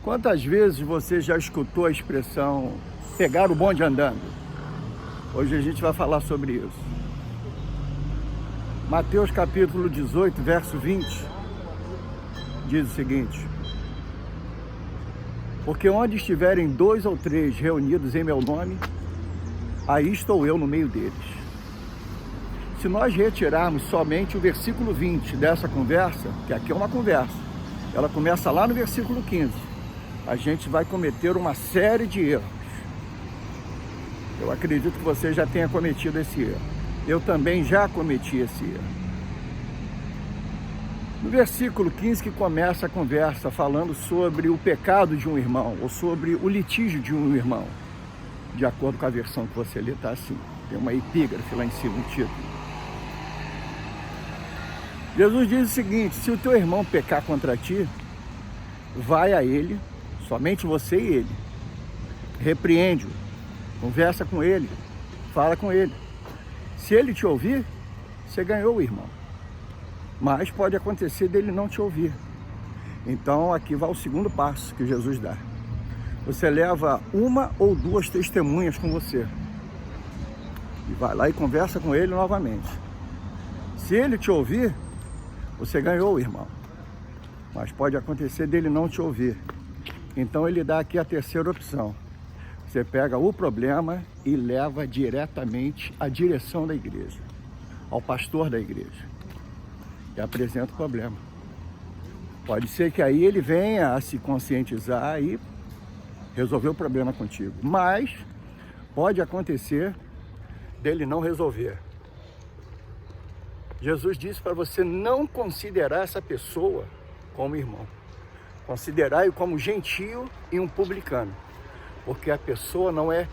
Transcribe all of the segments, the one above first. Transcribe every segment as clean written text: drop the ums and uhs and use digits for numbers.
Quantas vezes você já escutou a expressão pegar o bonde andando? Hoje a gente vai falar sobre isso. Mateus capítulo 18, verso 20, diz o seguinte: porque onde estiverem 2 ou 3 reunidos em meu nome, aí estou eu no meio deles. Se nós retirarmos somente o versículo 20 dessa conversa, que aqui é uma conversa, ela começa lá no versículo 15, a gente vai cometer uma série de erros. Eu acredito que você já tenha cometido esse erro. Eu também já cometi esse erro. No versículo 15 que começa a conversa falando sobre o pecado de um irmão, ou sobre o litígio de um irmão. De acordo com a versão que você lê, está assim. Tem uma epígrafe lá em cima, um título. Jesus diz o seguinte: se o teu irmão pecar contra ti, vai a ele, somente você e ele. Repreende-o, conversa com ele, fala com ele. Se ele te ouvir, você ganhou o irmão. Mas pode acontecer dele não te ouvir. Então aqui vai o segundo passo que Jesus dá. Você leva 1 ou 2 testemunhas com você. E vai lá e conversa com ele novamente. Se ele te ouvir, você ganhou o irmão. Mas pode acontecer dele não te ouvir. Então ele dá aqui a terceira opção. Você pega o problema e leva diretamente à direção da igreja, ao pastor da igreja, e apresenta o problema. Pode ser que aí ele venha a se conscientizar e resolver o problema contigo, mas pode acontecer dele não resolver. Jesus disse para você não considerar essa pessoa como irmão, considerar-o como gentio e um publicano. Porque a pessoa não é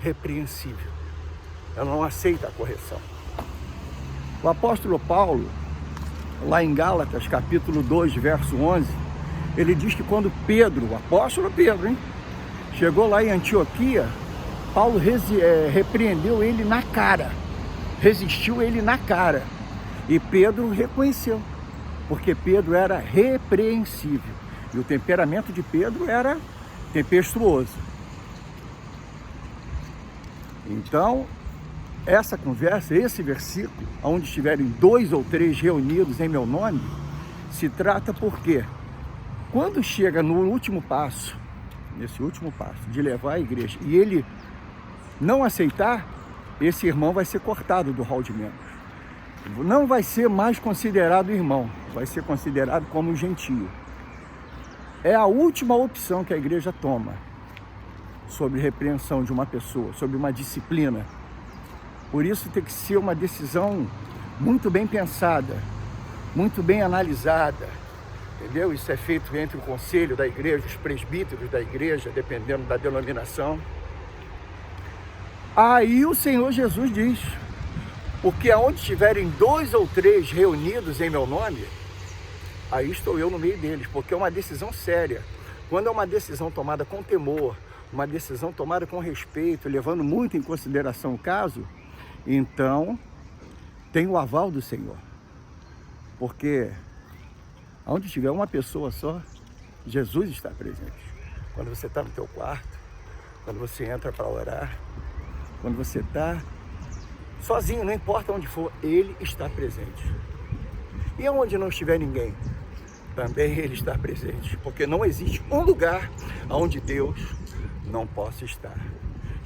repreensível, ela não aceita a correção. O apóstolo Paulo, lá em Gálatas, capítulo 2, verso 11, ele diz que quando Pedro, o apóstolo Pedro, chegou lá em Antioquia, Paulo repreendeu ele na cara, resistiu ele na cara, e Pedro reconheceu, porque Pedro era repreensível, e o temperamento de Pedro era tempestuoso. Então, essa conversa, esse versículo, onde estiverem 2 ou 3 reunidos em meu nome, se trata porque, quando chega no último passo, nesse último passo, de levar a igreja, e ele não aceitar, esse irmão vai ser cortado do hall de membros. Não vai ser mais considerado irmão, vai ser considerado como gentio. É a última opção que a igreja toma sobre repreensão de uma pessoa, sobre uma disciplina. Por isso tem que ser uma decisão muito bem pensada, muito bem analisada, entendeu? Isso é feito entre o conselho da igreja, os presbíteros da igreja, dependendo da denominação. Aí o Senhor Jesus diz: porque aonde estiverem 2 ou 3 reunidos em meu nome, aí estou eu no meio deles, porque é uma decisão séria. Quando é uma decisão tomada com temor, uma decisão tomada com respeito, levando muito em consideração o caso, então tem o aval do Senhor. Porque onde tiver uma pessoa só, Jesus está presente. Quando você está no teu quarto, quando você entra para orar, quando você está sozinho, não importa onde for, Ele está presente. E onde não estiver ninguém, também Ele está presente. Porque não existe um lugar onde Deus não possa estar.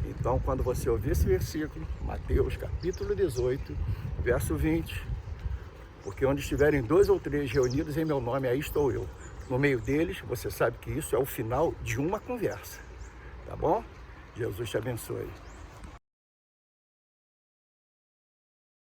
Então, quando você ouvir esse versículo, Mateus capítulo 18, verso 20, porque onde estiverem 2 ou 3 reunidos em meu nome, aí estou eu. No meio deles, você sabe que isso é o final de uma conversa. Tá bom? Jesus te abençoe.